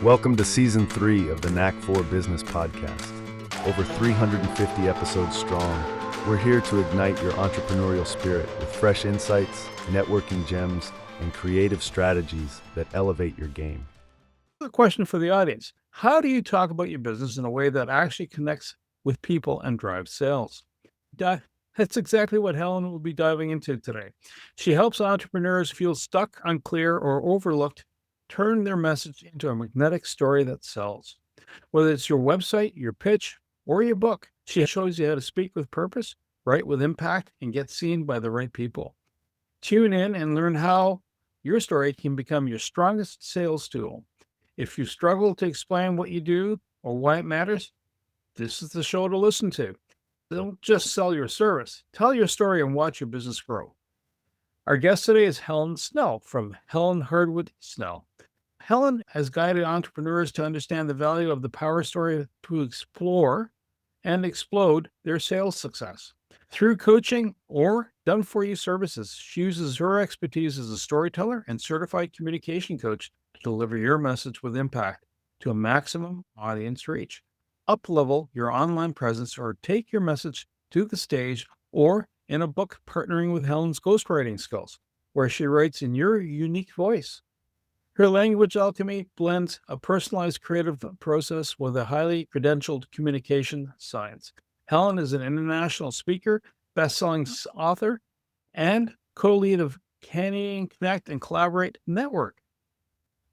Welcome to Season 3 of the Knack for Business podcast. Over 350 episodes strong, we're here to ignite your entrepreneurial spirit with fresh insights, networking gems, and creative strategies that elevate your game. A question for the audience. How do you talk about your business in a way that actually connects with people and drives sales? That's exactly what Helen will be diving into today. She helps entrepreneurs feel stuck, unclear, or overlooked turn their message into a magnetic story that sells. Whether it's your website, your pitch, or your book, she shows you how to speak with purpose, write with impact, and get seen by the right people. Tune in and learn how your story can become your strongest sales tool. If you struggle to explain what you do or why it matters, this is the show to listen to. Don't just sell your service. Tell your story and watch your business grow. Our guest today is Helen Snell from Helen Harwood Snell. Helen has guided entrepreneurs to understand the value of the power story to explore and explode their sales success. Through coaching or done-for-you services, she uses her expertise as a storyteller and certified communication coach to deliver your message with impact to a maximum audience reach. Up-level your online presence or take your message to the stage or in a book partnering with Helen's ghostwriting skills, where she writes in your unique voice. Her language alchemy blends a personalized creative process with a highly credentialed communication science. Helen is an international speaker, best-selling author, and co-lead of Canadian Connect and Collaborate Network.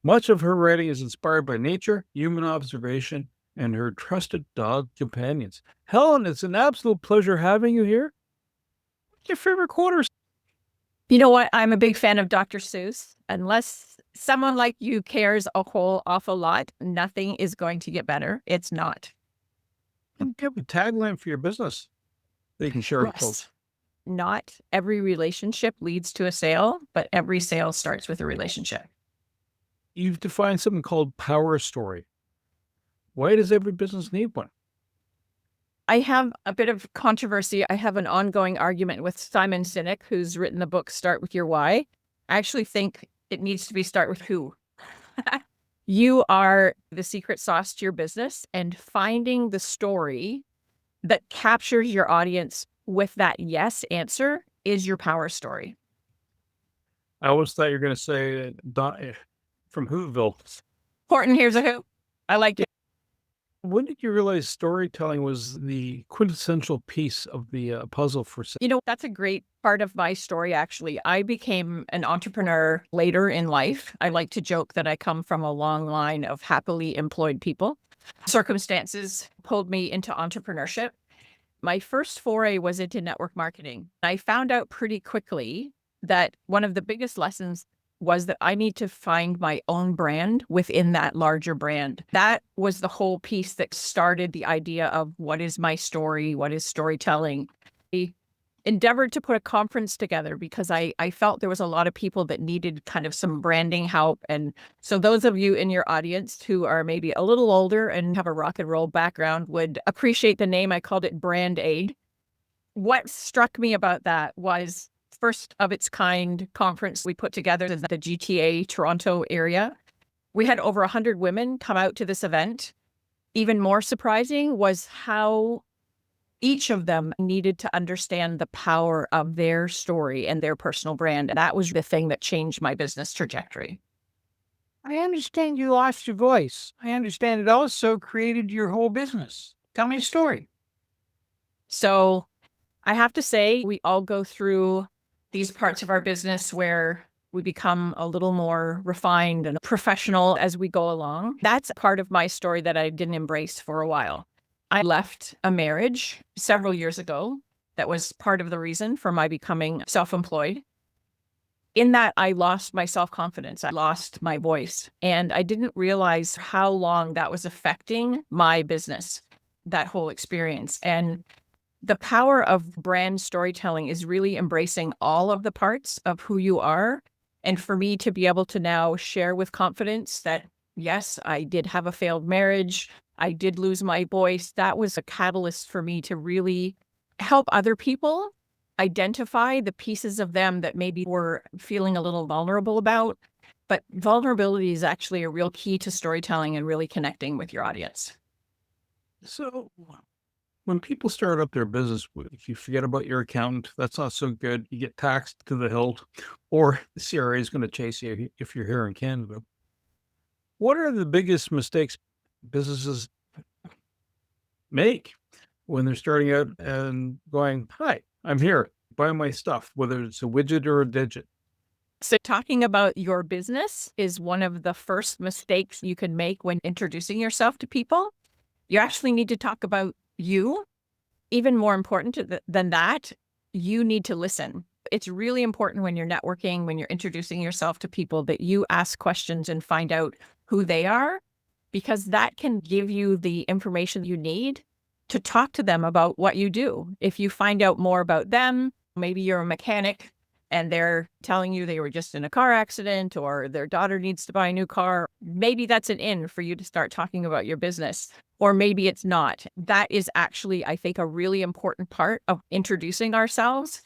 Much of her writing is inspired by nature, human observation, and her trusted dog companions. Helen, it's an absolute pleasure having you here. What's your favorite quote? You know what? I'm a big fan of Dr. Seuss. Unless someone like you cares a whole awful lot, nothing is going to get better. It's not. You have a tagline for your business that you can share with folks. Not every relationship leads to a sale, but every sale starts with a relationship. You've defined something called power story. Why does every business need one? I have a bit of controversy. I have an ongoing argument with Simon Sinek, who's written the book Start With Your Why. I actually think it needs to be start with who. You are the secret sauce to your business, and finding the story that captures your audience with that yes answer is your power story. I always thought you were going to say from Whoville. Horton, here's a who. I like it. When did you realize storytelling was the quintessential piece of the puzzle for sales? You know, that's a great part of my story, actually. I became an entrepreneur later in life. I like to joke that I come from a long line of happily employed people. Circumstances pulled me into entrepreneurship. My first foray was into network marketing. I found out pretty quickly that one of the biggest lessons was that I need to find my own brand within that larger brand. That was the whole piece that started the idea of what is my story, what is storytelling. I endeavored to put a conference together because I felt there was a lot of people that needed kind of some branding help. And so those of you in your audience who are maybe a little older and have a rock and roll background would appreciate the name. I called it Brand Aid. What struck me about that was first of its kind conference we put together in the GTA Toronto area. We had over 100 women come out to this event. Even more surprising was how each of them needed to understand the power of their story and their personal brand. And that was the thing that changed my business trajectory. I understand you lost your voice. I understand it also created your whole business. Tell me a story. So I have to say, we all go through these parts of our business where we become a little more refined and professional as we go along. That's part of my story that I didn't embrace for a while. I left a marriage several years ago. That was part of the reason for my becoming self-employed. In that, I lost my self-confidence. I lost my voice. And I didn't realize how long that was affecting my business, that whole experience. And the power of brand storytelling is really embracing all of the parts of who you are. And for me to be able to now share with confidence that, yes, I did have a failed marriage, I did lose my voice, that was a catalyst for me to really help other people identify the pieces of them that maybe were feeling a little vulnerable about But vulnerability is actually a real key to storytelling and really connecting with your audience. So when people start up their business, if you forget about your accountant, that's not so good. You get taxed to the hilt, or the CRA is going to chase you if you're here in Canada. What are the biggest mistakes businesses make when they're starting out and going, "Hi, I'm here, buy my stuff," whether it's a widget or a digit? So talking about your business is one of the first mistakes you can make when introducing yourself to people. You actually need to talk about you. Even more important than that, you need to listen. It's really important when you're networking, when you're introducing yourself to people, that you ask questions and find out who they are, because that can give you the information you need to talk to them about what you do. If you find out more about them, maybe you're a mechanic and they're telling you they were just in a car accident or their daughter needs to buy a new car, maybe that's an in for you to start talking about your business. Or maybe it's not. That is actually, I think, a really important part of introducing ourselves.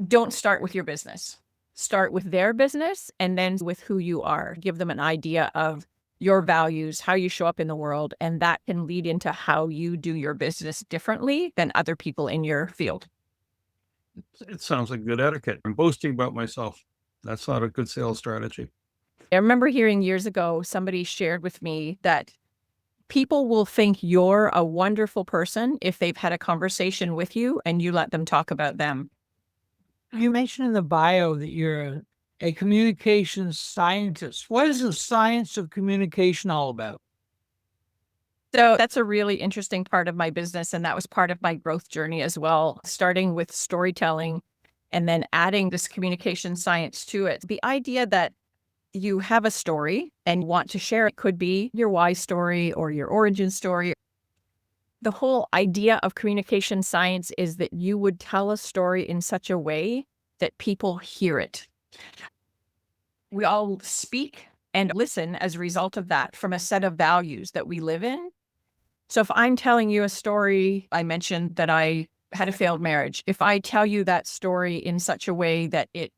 Don't start with your business. Start with their business and then with who you are. Give them an idea of your values, how you show up in the world, and that can lead into how you do your business differently than other people in your field. It sounds like good etiquette. I'm boasting about myself. That's not a good sales strategy. I remember hearing years ago, somebody shared with me that people will think you're a wonderful person if they've had a conversation with you and you let them talk about them. You mentioned in the bio that you're a communications scientist. What is the science of communication all about? So that's a really interesting part of my business. And that was part of my growth journey as well, starting with storytelling and then adding this communication science to it. The idea that you have a story and want to share it could be your why story or your origin story. The whole idea of communication science is that you would tell a story in such a way that people hear it. We all speak and listen as a result of that from a set of values that we live in. So if I'm telling you a story, I mentioned that I had a failed marriage. If I tell you that story in such a way that it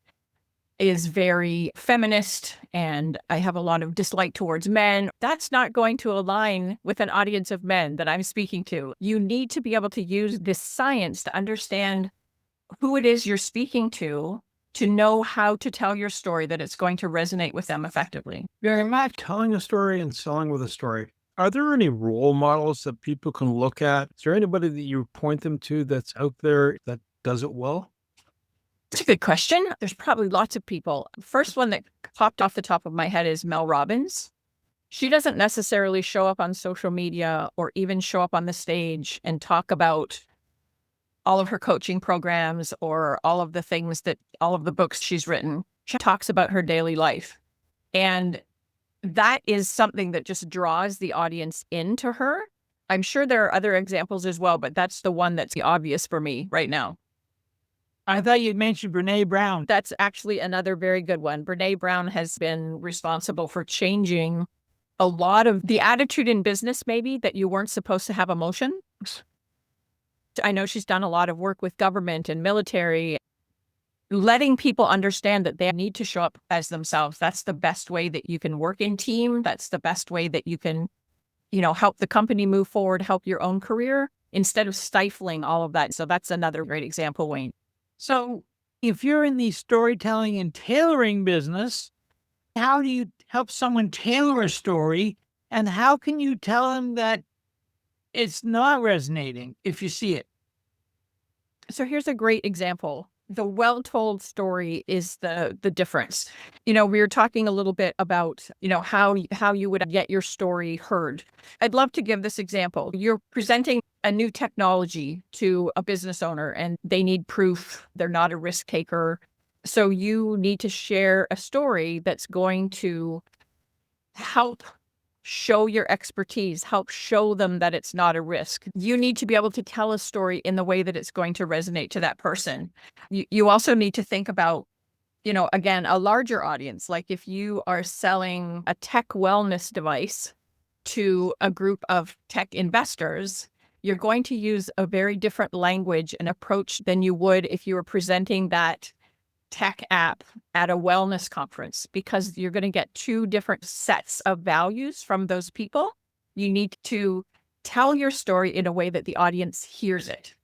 is very feminist and I have a lot of dislike towards men, that's not going to align with an audience of men that I'm speaking to. You need to be able to use this science to understand who it is you're speaking to know how to tell your story that it's going to resonate with them effectively. Very much. Telling a story and selling with a story. Are there any role models that people can look at? Is there anybody that you point them to that's out there that does it well? It's a good question. There's probably lots of people. First one that popped off the top of my head is Mel Robbins. She doesn't necessarily show up on social media or even show up on the stage and talk about all of her coaching programs or all of the books she's written. She talks about her daily life. And that is something that just draws the audience into her. I'm sure there are other examples as well, but that's the one that's obvious for me right now. I thought you'd mentioned Brene Brown. That's actually another very good one. Brene Brown has been responsible for changing a lot of the attitude in business, maybe, that you weren't supposed to have emotions. I know she's done a lot of work with government and military, letting people understand that they need to show up as themselves. That's the best way that you can work in team. That's the best way that you can, help the company move forward, help your own career, instead of stifling all of that. So that's another great example, Wayne. So if you're in the storytelling and tailoring business, how do you help someone tailor a story? And how can you tell them that it's not resonating if you see it? So here's a great example. The well-told story is the difference. We were talking a little bit about, how you would get your story heard. I'd love to give this example. You're presenting a new technology to a business owner and they need proof they're not a risk taker. So you need to share a story that's going to help show your expertise, help show them that it's not a risk. You need to be able to tell a story in the way that it's going to resonate to that person. You also need to think about, again, a larger audience. Like if you are selling a tech wellness device to a group of tech investors, you're going to use a very different language and approach than you would if you were presenting that tech app at a wellness conference, because you're going to get two different sets of values from those people. You need to tell your story in a way that the audience hears it.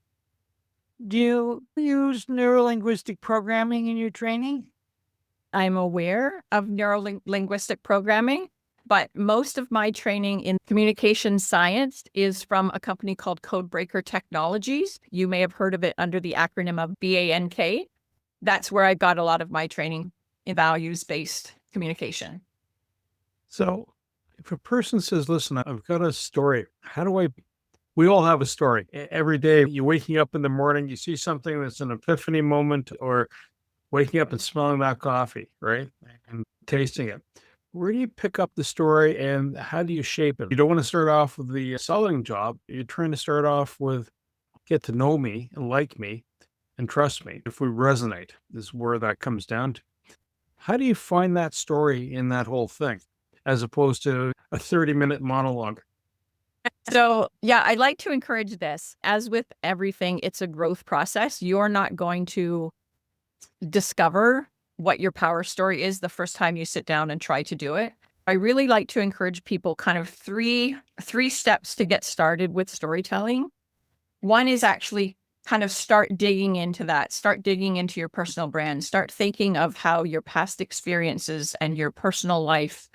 Do you use neurolinguistic programming in your training? I'm aware of neuro-linguistic programming, but most of my training in communication science is from a company called Codebreaker Technologies. You may have heard of it under the acronym of BANK. That's where I got a lot of my training in values-based communication. So if a person says, listen, I've got a story, we all have a story. Every day you're waking up in the morning, you see something that's an epiphany moment, or waking up and smelling that coffee, right? And tasting it. Where do you pick up the story and how do you shape it? You don't want to start off with the selling job. You're trying to start off with get to know me and like me and trust me. If we resonate, is where that comes down to. How do you find that story in that whole thing as opposed to a 30-minute monologue? So, yeah, I like to encourage this. As with everything, it's a growth process. You're not going to discover what your power story is the first time you sit down and try to do it. I really like to encourage people kind of three steps to get started with storytelling. One is actually kind of start digging into that, start digging into your personal brand, start thinking of how your past experiences and your personal life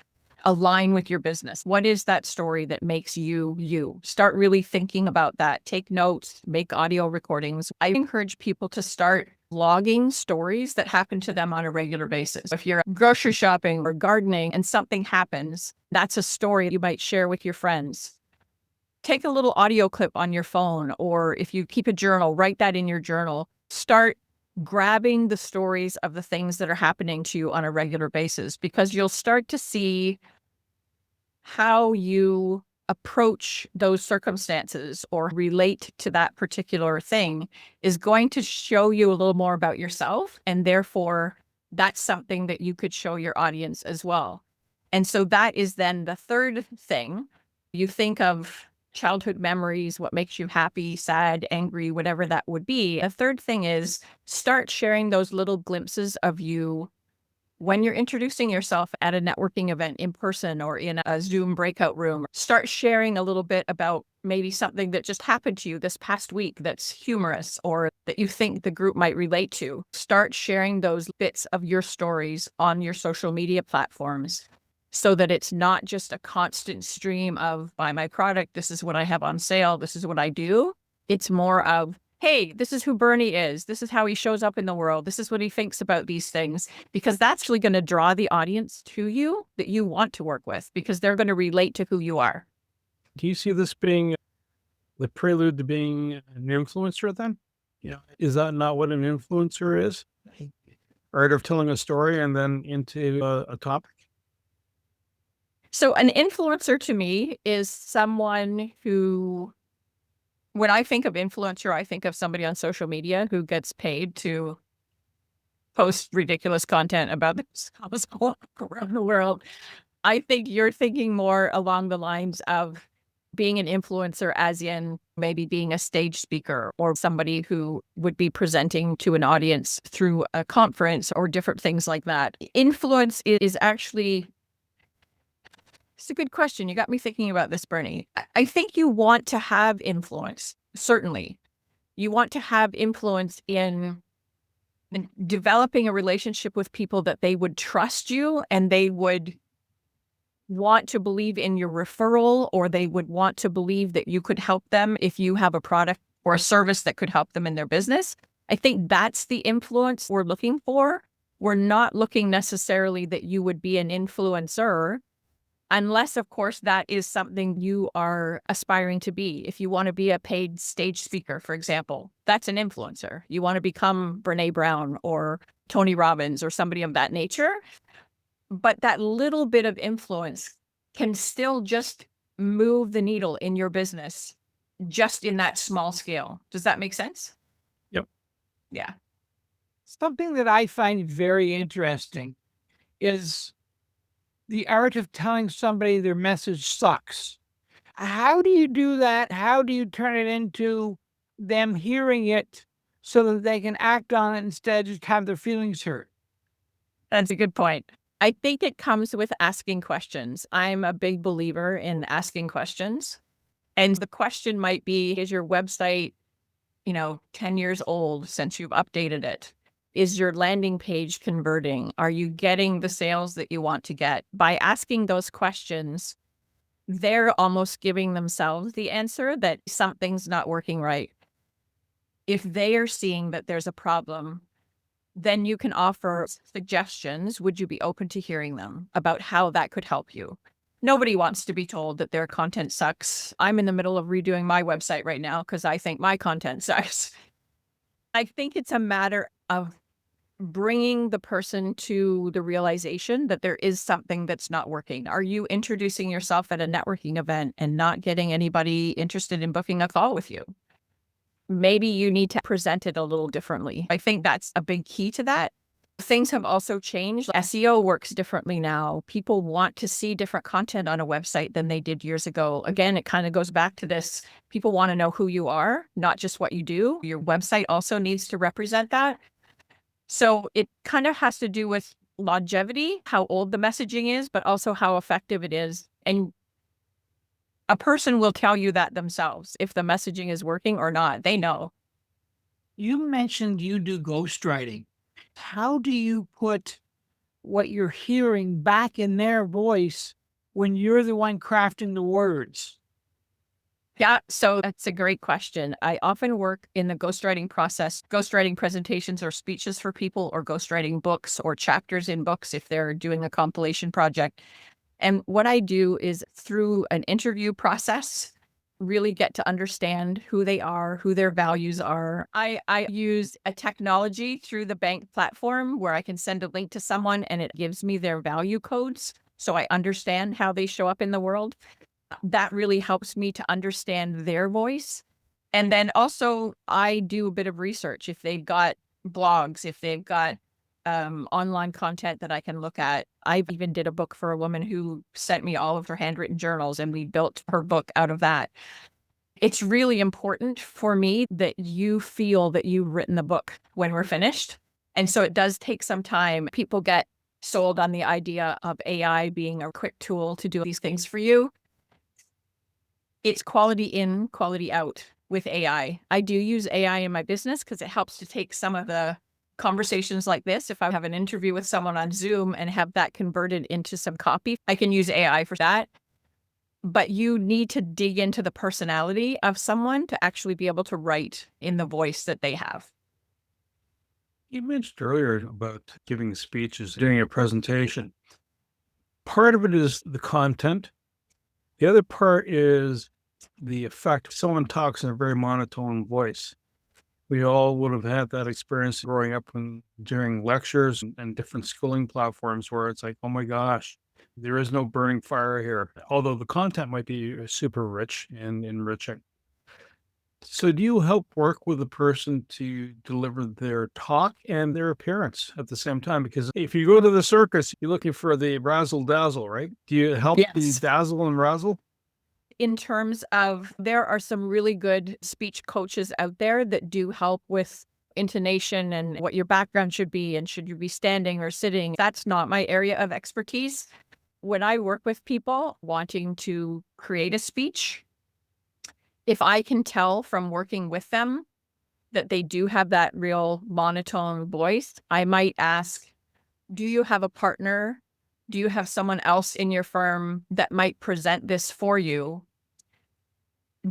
align with your business. What is that story that makes you you? Start really thinking about that. Take notes, make audio recordings. I encourage people to start logging stories that happen to them on a regular basis. If you're grocery shopping or gardening and something happens, that's a story you might share with your friends. Take a little audio clip on your phone, or if you keep a journal, write that in your journal. Start grabbing the stories of the things that are happening to you on a regular basis, because you'll start to see how you approach those circumstances or relate to that particular thing is going to show you a little more about yourself. And therefore, that's something that you could show your audience as well. And so that is then the third thing. You think of childhood memories, what makes you happy, sad, angry, whatever that would be. The third thing is start sharing those little glimpses of you when you're introducing yourself at a networking event in person or in a Zoom breakout room. Start sharing a little bit about maybe something that just happened to you this past week that's humorous or that you think the group might relate to. Start sharing those bits of your stories on your social media platforms, so that it's not just a constant stream of buy my product, this is what I have on sale, this is what I do. It's more of, hey, this is who Bernie is. This is how he shows up in the world. This is what he thinks about these things, because that's really going to draw the audience to you that you want to work with, because they're going to relate to who you are. Do you see this being the prelude to being an influencer then? Is that not what an influencer is? Art of telling a story and then into a topic? So an influencer to me is someone who, when I think of influencer, I think of somebody on social media who gets paid to post ridiculous content about this around the world. I think you're thinking more along the lines of being an influencer, as in maybe being a stage speaker or somebody who would be presenting to an audience through a conference or different things like that. Influence is actually... It's a good question. You got me thinking about this, Bernie. I think you want to have influence, certainly. You want to have influence in developing a relationship with people that they would trust you and they would want to believe in your referral, or they would want to believe that you could help them if you have a product or a service that could help them in their business. I think that's the influence we're looking for. We're not looking necessarily that you would be an influencer, unless, of course, that is something you are aspiring to be. If you want to be a paid stage speaker, for example, that's an influencer. You want to become Brene Brown or Tony Robbins or somebody of that nature. But that little bit of influence can still just move the needle in your business, just in that small scale. Does that make sense? Yep. Yeah. Something that I find very interesting is the art of telling somebody their message sucks. How do you do that? How do you turn it into them hearing it so that they can act on it instead of just have their feelings hurt? That's a good point. I think it comes with asking questions. I'm a big believer in asking questions. And the question might be, is your website, 10 years old since you've updated it? Is your landing page converting? Are you getting the sales that you want to get? By asking those questions, they're almost giving themselves the answer that something's not working right. If they are seeing that there's a problem, then you can offer suggestions. Would you be open to hearing them about how that could help you? Nobody wants to be told that their content sucks. I'm in the middle of redoing my website right now because I think my content sucks. I think it's a matter of bringing the person to the realization that there is something that's not working. Are you introducing yourself at a networking event and not getting anybody interested in booking a call with you? Maybe you need to present it a little differently. I think that's a big key to that. Things have also changed. SEO works differently now. People want to see different content on a website than they did years ago. Again, it kind of goes back to this. People want to know who you are, not just what you do. Your website also needs to represent that. So it kind of has to do with longevity, how old the messaging is, but also how effective it is. And a person will tell you that themselves if the messaging is working or not. They know. You mentioned you do ghostwriting. How do you put what you're hearing back in their voice when you're the one crafting the words? Yeah, so that's a great question. I often work in the ghostwriting process, ghostwriting presentations or speeches for people, or ghostwriting books or chapters in books if they're doing a compilation project. And what I do is, through an interview process, really get to understand who they are, who their values are. I use a technology through the bank platform where I can send a link to someone and it gives me their value codes, so I understand how they show up in the world. That really helps me to understand their voice. And then also I do a bit of research. If they've got blogs, if they've got online content that I can look at. I even did a book for a woman who sent me all of her handwritten journals, and we built her book out of that. It's really important for me that you feel that you've written the book when we're finished. And so it does take some time. People get sold on the idea of AI being a quick tool to do these things for you. It's quality in, quality out with AI. I do use AI in my business because it helps to take some of the conversations like this. If I have an interview with someone on Zoom and have that converted into some copy, I can use AI for that. But you need to dig into the personality of someone to actually be able to write in the voice that they have. You mentioned earlier about giving speeches, doing a presentation. Part of it is the content. The other part is the effect. Someone talks in a very monotone voice. We all would have had that experience growing up during lectures and different schooling platforms where it's like, oh my gosh, there is no burning fire here. Although the content might be super rich and enriching. So do you help work with a person to deliver their talk and their appearance at the same time? Because if you go to the circus, you're looking for the razzle dazzle, right? Do you help the dazzle and razzle? In terms of, there are some really good speech coaches out there that do help with intonation and what your background should be, and should you be standing or sitting. That's not my area of expertise. When I work with people wanting to create a speech, if I can tell from working with them that they do have that real monotone voice, I might ask, do you have a partner? Do you have someone else in your firm that might present this for you?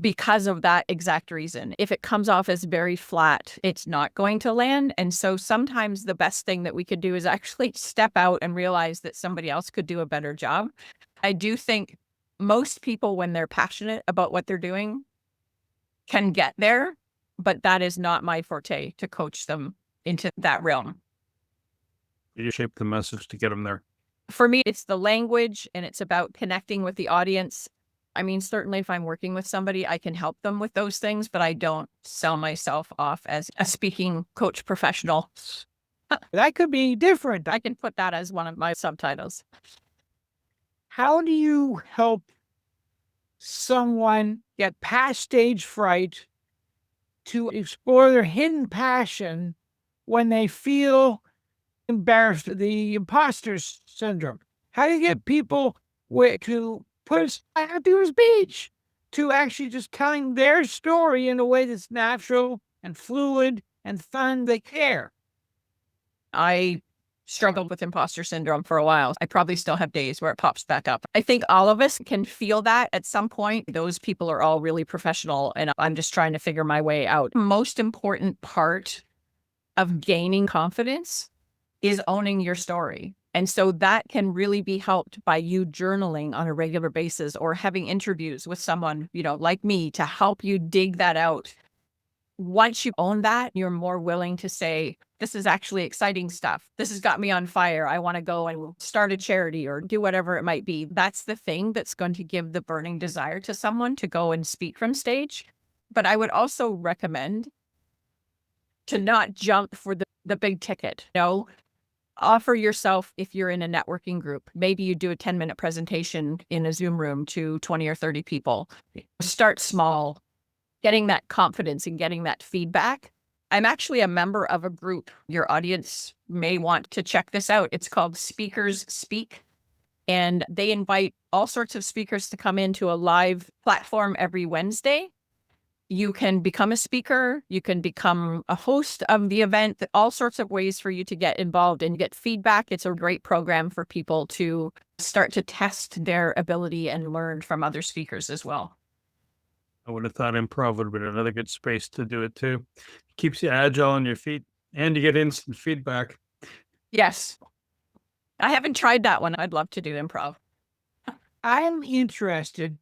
Because of that exact reason. If it comes off as very flat, it's not going to land. And so sometimes the best thing that we could do is actually step out and realize that somebody else could do a better job. I do think most people, when they're passionate about what they're doing, can get there, but that is not my forte to coach them into that realm. You shape the message to get them there. For me, it's the language, and it's about connecting with the audience. I mean, certainly if I'm working with somebody, I can help them with those things, but I don't sell myself off as a speaking coach professional. That could be different. I can put that as one of my subtitles. How do you help someone get past stage fright to explore their hidden passion when they feel embarrassed, the imposter syndrome? How do you get people to put aside on people's beach to actually just telling their story in a way that's natural and fluid and fun? They care. I struggled with imposter syndrome for a while. I probably still have days where it pops back up. I think all of us can feel that at some point. Those people are all really professional, and I'm just trying to figure my way out. Most important part of gaining confidence is owning your story. And so that can really be helped by you journaling on a regular basis or having interviews with someone, like me, to help you dig that out. Once you own that, you're more willing to say, this is actually exciting stuff. This has got me on fire. I want to go and start a charity or do whatever it might be. That's the thing that's going to give the burning desire to someone to go and speak from stage. But I would also recommend to not jump for the big ticket. Offer yourself, if you're in a networking group, maybe you do a 10-minute presentation in a Zoom room to 20 or 30 people. Start small, getting that confidence and getting that feedback. I'm actually a member of a group. Your audience may want to check this out. It's called Speakers Speak. And they invite all sorts of speakers to come into a live platform every Wednesday. You can become a speaker. You can become a host of the event. All sorts of ways for you to get involved and get feedback. It's a great program for people to start to test their ability and learn from other speakers as well. I would have thought improv would have been another good space to do it too. Keeps you agile on your feet and you get instant feedback. Yes. I haven't tried that one. I'd love to do improv. I'm interested,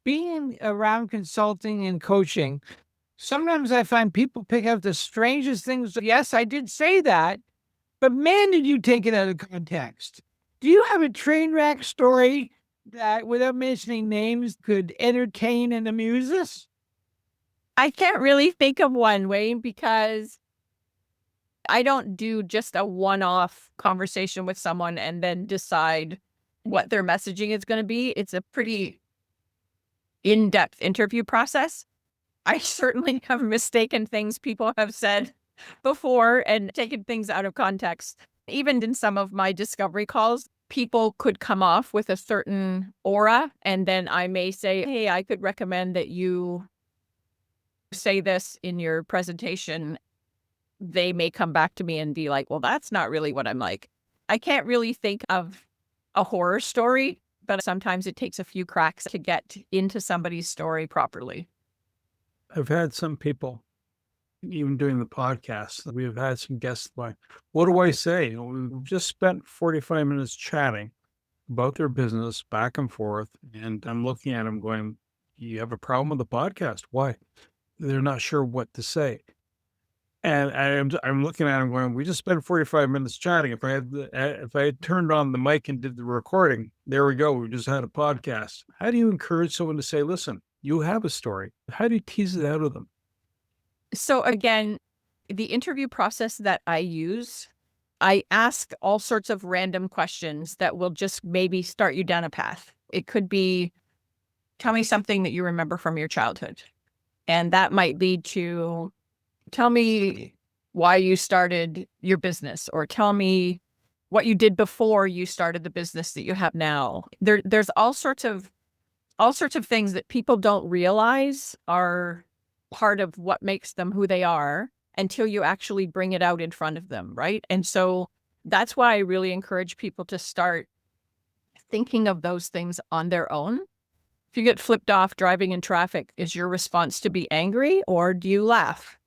being around consulting and coaching. Sometimes I find people pick up the strangest things. Yes, I did say that, but man, did you take it out of context. Do you have a train wreck story that, without mentioning names, could entertain and amuse us? I can't really think of one, Wayne, because I don't do just a one-off conversation with someone and then decide what their messaging is going to be. It's a pretty in-depth interview process. I certainly have mistaken things people have said before and taken things out of context. Even in some of my discovery calls, people could come off with a certain aura, and then I may say, hey, I could recommend that you say this in your presentation. They may come back to me and be like, well, that's not really what I'm like. I can't really think of a horror story, but sometimes it takes a few cracks to get into somebody's story properly. I've had some people, even doing the podcast, we've had some guests like, what do I say? We've just spent 45 minutes chatting about their business back and forth. And I'm looking at them going, you have a problem with the podcast? Why? They're not sure what to say. And I'm looking at them going, we just spent 45 minutes chatting. If I had turned on the mic and did the recording, there we go. We just had a podcast. How do you encourage someone to say, listen, you have a story? How do you tease it out of them? So again, the interview process that I use, I ask all sorts of random questions that will just maybe start you down a path. It could be, tell me something that you remember from your childhood. And that might lead to, tell me why you started your business, or tell me what you did before you started the business that you have now. There's all sorts of things that people don't realize are part of what makes them who they are until you actually bring it out in front of them, right? And so that's why I really encourage people to start thinking of those things on their own. If you get flipped off driving in traffic, is your response to be angry or do you laugh?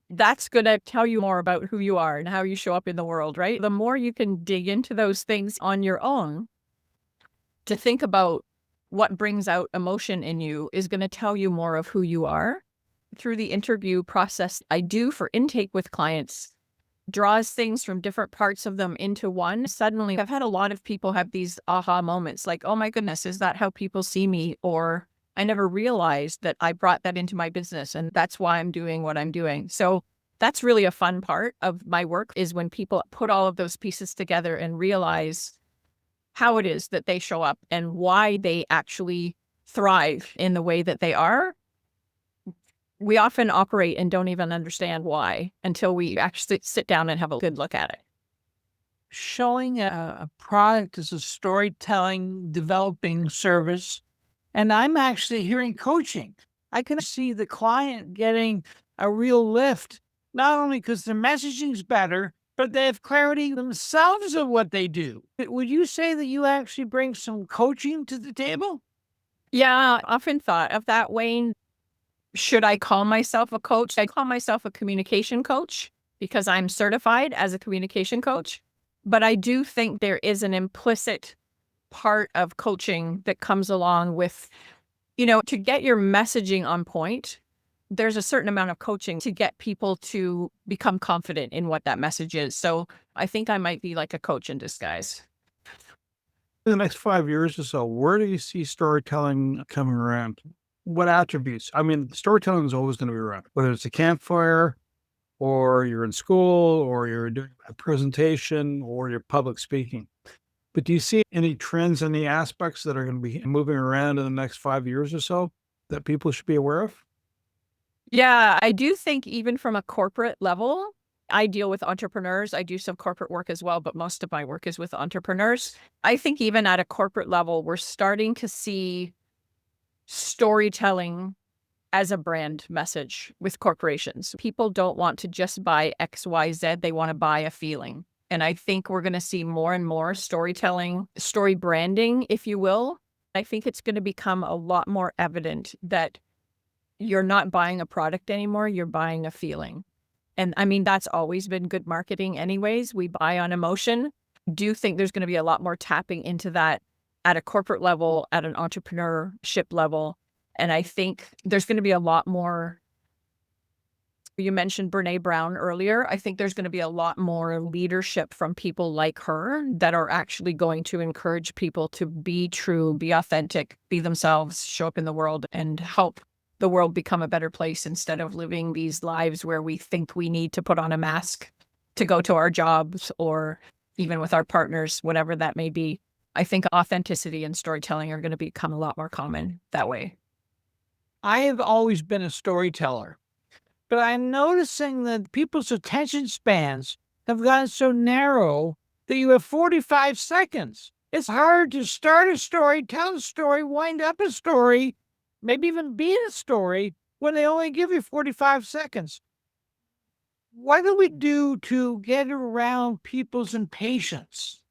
That's going to tell you more about who you are and how you show up in the world, right? The more you can dig into those things on your own to think about what brings out emotion in you is going to tell you more of who you are. Through the interview process I do for intake with clients, draws things from different parts of them into one. Suddenly, I've had a lot of people have these aha moments like, oh my goodness, is that how people see me? Or I never realized that I brought that into my business and that's why I'm doing what I'm doing. So that's really a fun part of my work, is when people put all of those pieces together and realize how it is that they show up and why they actually thrive in the way that they are. We often operate and don't even understand why until we actually sit down and have a good look at it. Showing a product as a storytelling, developing service. And I'm actually hearing coaching. I can see the client getting a real lift, not only because their messaging's better, but they have clarity themselves of what they do. Would you say that you actually bring some coaching to the table? Yeah, I often thought of that, Wayne. Should I call myself a coach? I call myself a communication coach because I'm certified as a communication coach. But I do think there is an implicit part of coaching that comes along with, to get your messaging on point. There's a certain amount of coaching to get people to become confident in what that message is. So I think I might be like a coach in disguise. In the next 5 years or so, where do you see storytelling coming around? What attributes? I mean, storytelling is always going to be around, whether it's a campfire or you're in school or you're doing a presentation or you're public speaking. But do you see any trends, any aspects that are going to be moving around in the next 5 years or so that people should be aware of? Yeah, I do think even from a corporate level, I deal with entrepreneurs. I do some corporate work as well, but most of my work is with entrepreneurs. I think even at a corporate level, we're starting to see storytelling as a brand message with corporations. People don't want to just buy XYZ, they want to buy a feeling. And I think we're going to see more and more storytelling, story branding, if you will. I think it's going to become a lot more evident that you're not buying a product anymore, you're buying a feeling. And I mean, that's always been good marketing anyways. We buy on emotion. Do think there's going to be a lot more tapping into that at a corporate level, at an entrepreneurship level. And I think there's going to be a lot more. You mentioned Brene Brown earlier. I think there's going to be a lot more leadership from people like her that are actually going to encourage people to be true, be authentic, be themselves, show up in the world and help the world become a better place instead of living these lives where we think we need to put on a mask to go to our jobs or even with our partners, whatever that may be. I think authenticity and storytelling are going to become a lot more common that way. I have always been a storyteller, but I'm noticing that people's attention spans have gotten so narrow that you have 45 seconds. It's hard to start a story, tell a story, wind up a story, maybe even be in a story when they only give you 45 seconds. What do we do to get around people's impatience?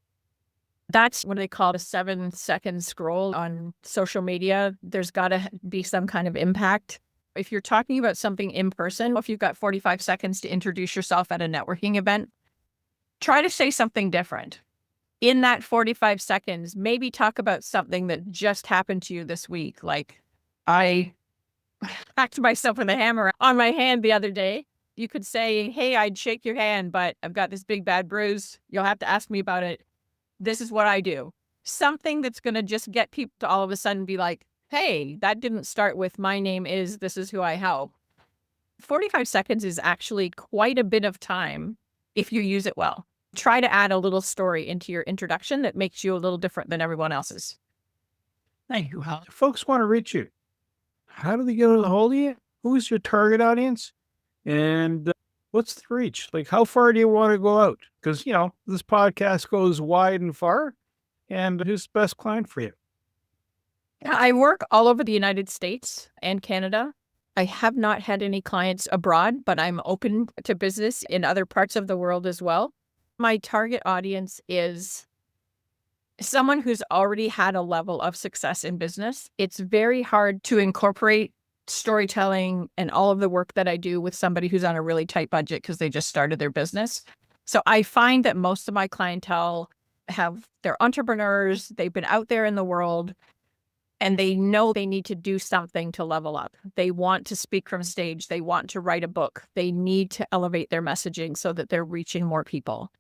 That's what they call a 7-second scroll on social media. There's got to be some kind of impact. If you're talking about something in person, if you've got 45 seconds to introduce yourself at a networking event, try to say something different. In that 45 seconds, maybe talk about something that just happened to you this week. Like, I hacked myself with a hammer on my hand the other day. You could say, hey, I'd shake your hand, but I've got this big bad bruise. You'll have to ask me about it. This is what I do. Something that's going to just get people to all of a sudden be like, hey, that didn't start with my name is, this is who I help. 45 seconds is actually quite a bit of time if you use it well. Try to add a little story into your introduction that makes you a little different than everyone else's. Thank you, Helen. If folks want to reach you, how do they get a hold of you? Who's your target audience? And what's the reach? Like, how far do you want to go out? Because, this podcast goes wide and far. And who's the best client for you? I work all over the United States and Canada. I have not had any clients abroad, but I'm open to business in other parts of the world as well. My target audience is someone who's already had a level of success in business. It's very hard to incorporate storytelling and all of the work that I do with somebody who's on a really tight budget because they just started their business. So I find that most of my clientele they're entrepreneurs, they've been out there in the world, and they know they need to do something to level up. They want to speak from stage. They want to write a book. They need to elevate their messaging so that they're reaching more people.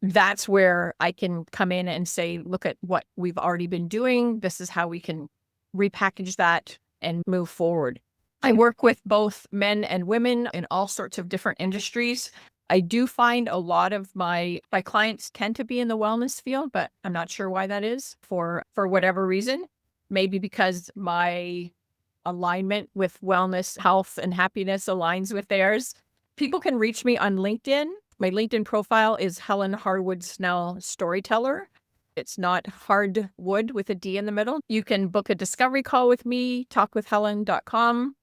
That's where I can come in and say, look at what we've already been doing. This is how we can repackage that and move forward. I work with both men and women in all sorts of different industries. I do find a lot of my clients tend to be in the wellness field, but I'm not sure why that is for whatever reason. Maybe because my alignment with wellness, health, and happiness aligns with theirs. People can reach me on LinkedIn. My LinkedIn profile is Helen Harwood Snell Storyteller. It's not hardwood with a D in the middle. You can book a discovery call with me, talkwithhelen.com.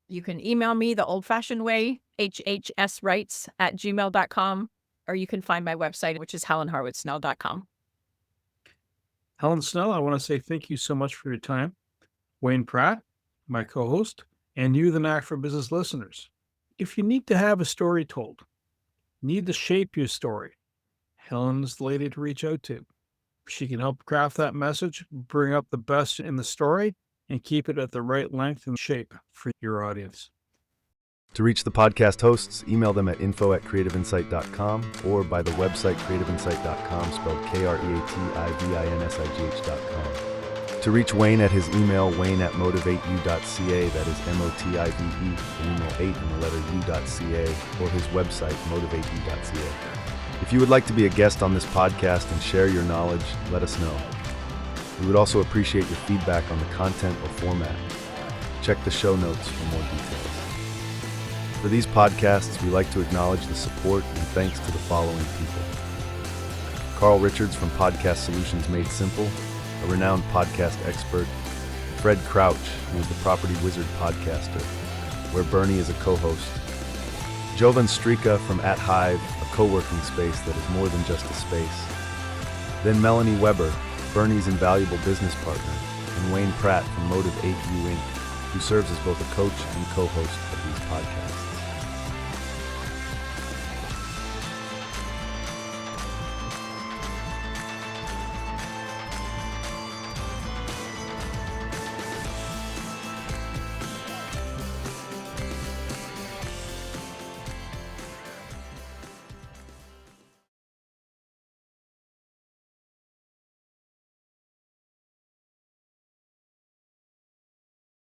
You can email me the old-fashioned way, hhswrites@gmail.com, or you can find my website, which is helenharwoodsnell.com. Helen Snell, I want to say thank you so much for your time. Wayne Pratt, my co-host, and you, the Knack for Business listeners. If you need to have a story told, need to shape your story, Helen's the lady to reach out to. She can help craft that message, bring up the best in the story, and keep it at the right length and shape for your audience. To reach the podcast hosts, email them at info@creativeinsight.com or by the website creativeinsight.com, spelled KREATIVINSIGH.com. To reach Wayne at his email, wayne@motivateyou.ca, that is MOTIVE, the numeral 8 and the letter U.ca, or his website, motivateyou.ca. If you would like to be a guest on this podcast and share your knowledge, let us know. We would also appreciate your feedback on the content or format. Check the show notes for more details. For these podcasts, we like to acknowledge the support and thanks to the following people. Carl Richards from Podcast Solutions Made Simple, a renowned podcast expert. Fred Crouch, who is the Property Wizard podcaster, where Bernie is a co-host. Jovan Strika from At Hive, a co-working space that is more than just a space. Then Melanie Weber, Bernie's invaluable business partner, and Wayne Pratt from Motive 8U Inc., who serves as both a coach and co-host of these podcasts.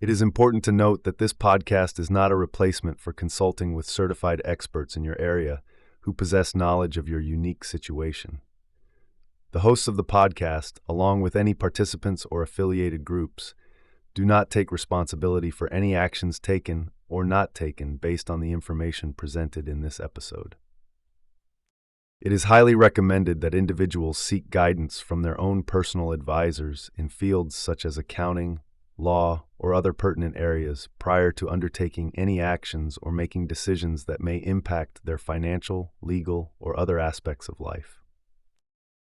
It is important to note that this podcast is not a replacement for consulting with certified experts in your area who possess knowledge of your unique situation. The hosts of the podcast, along with any participants or affiliated groups, do not take responsibility for any actions taken or not taken based on the information presented in this episode. It is highly recommended that individuals seek guidance from their own personal advisors in fields such as accounting, law, or other pertinent areas prior to undertaking any actions or making decisions that may impact their financial, legal, or other aspects of life.